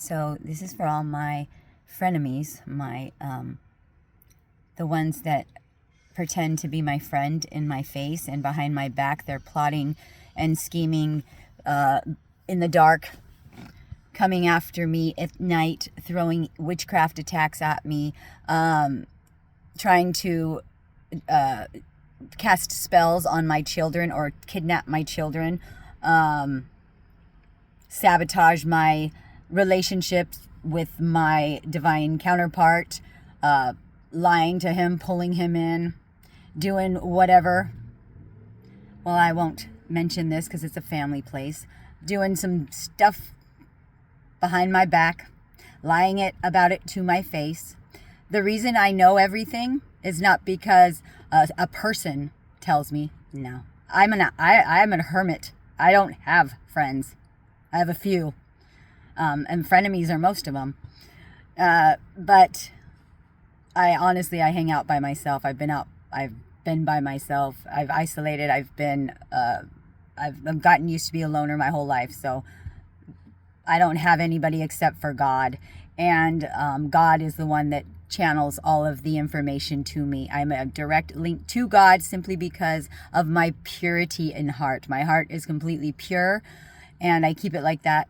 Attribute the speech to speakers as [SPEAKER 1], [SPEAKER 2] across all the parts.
[SPEAKER 1] So this is for all my frenemies, my the ones that pretend to be my friend in my face, and behind my back they're plotting and scheming in the dark, coming after me at night, throwing witchcraft attacks at me, trying to cast spells on my children or kidnap my children, sabotage my relationships with my divine counterpart, lying to him, pulling him in, doing whatever. Well, I won't mention this because it's a family place. Doing some stuff behind my back, lying about it to my face. The reason I know everything is not because a person tells me. No, I'm a hermit. I don't have friends. I have a few, and frenemies are most of them. But I hang out by myself. I've been by myself. I've isolated. I've gotten used to be a loner my whole life. So I don't have anybody except for God. And God is the one that channels all of the information to me. I'm a direct link to God simply because of my purity in heart. My heart is completely pure, and I keep it like that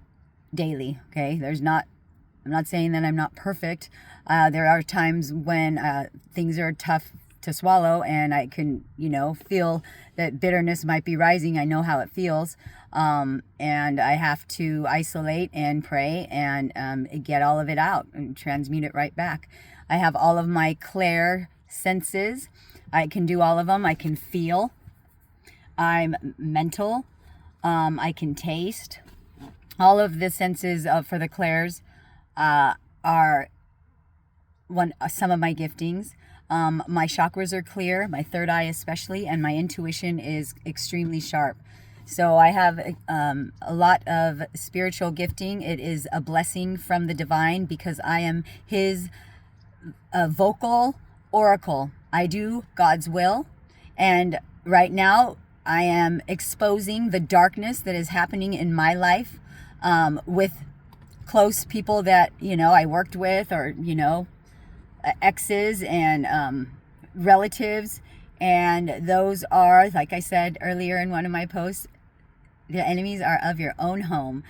[SPEAKER 1] daily. Okay, I'm not saying that I'm not perfect. There are times when things are tough to swallow, and I can, feel that bitterness might be rising. I know how it feels. And I have to isolate and pray and get all of it out and transmute it right back. I have all of my clair senses. I can do all of them. I can feel. I'm mental. I can taste. All of the senses for the clairs are some of my giftings. My chakras are clear, my third eye especially, and my intuition is extremely sharp. So I have a lot of spiritual gifting. It is a blessing from the divine because I am his vocal oracle. I do God's will, and right now I am exposing the darkness that is happening in my life with close people that I worked with, or exes and relatives. And those are, like I said earlier in one of my posts, the enemies are of your own home.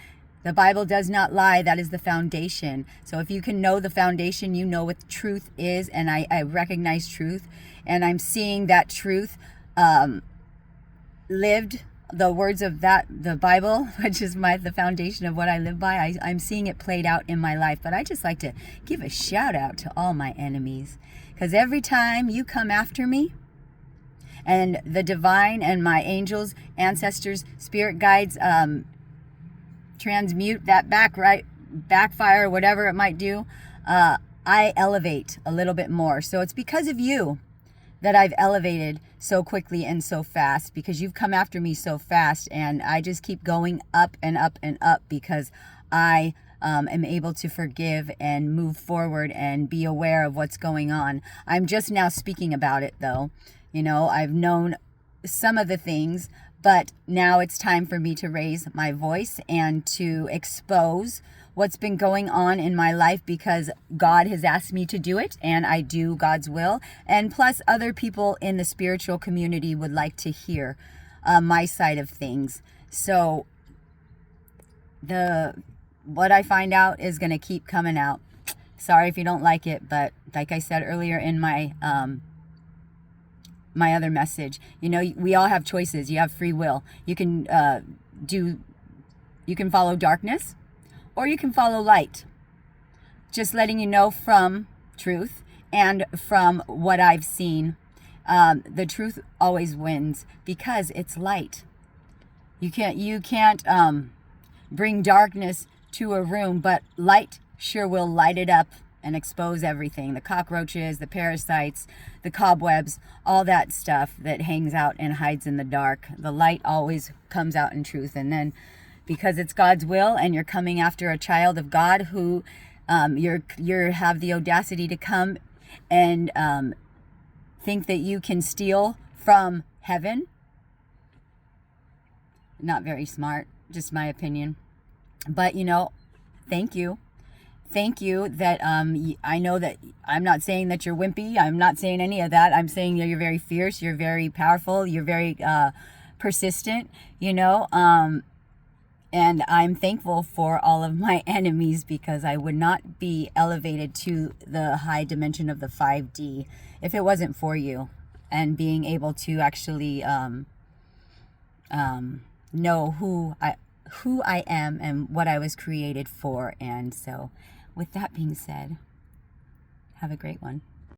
[SPEAKER 1] The Bible does not lie. That is the foundation. So if you can know the foundation, you know what truth is. And I recognize truth. And I'm seeing that truth lived. The words of the Bible, which is the foundation of what I live by, I'm seeing it played out in my life. But I just like to give a shout out to all my enemies. Because every time you come after me, and the divine and my angels, ancestors, spirit guides transmute that backfire, whatever it might do, I elevate a little bit more. So it's because of you that I've elevated so quickly and so fast, because you've come after me so fast, and I just keep going up and up and up because I am able to forgive and move forward and be aware of what's going on. I'm just now speaking about it though. I've known some of the things, but now it's time for me to raise my voice and to expose what's been going on in my life, because God has asked me to do it, and I do God's will. And plus, other people in the spiritual community would like to hear my side of things. So what I find out is going to keep coming out. Sorry if you don't like it, but like I said earlier in my my other message, we all have choices. You have free will. You can follow darkness, or you can follow light. Just letting you know from truth and from what I've seen. The truth always wins because it's light. You can't bring darkness to a room, but light sure will light it up and expose everything. The cockroaches, the parasites, the cobwebs, all that stuff that hangs out and hides in the dark. The light always comes out in truth. And then because it's God's will and you're coming after a child of God who you have the audacity to come and think that you can steal from heaven. Not very smart, just my opinion. But thank you. thank you that I know that I'm not saying that you're wimpy. I'm not saying any of that. I'm saying that you're very fierce. You're very powerful. You're very persistent, you know. And I'm thankful for all of my enemies, because I would not be elevated to the high dimension of the 5D if it wasn't for you, and being able to actually know who I am and what I was created for. And so with that being said, have a great one.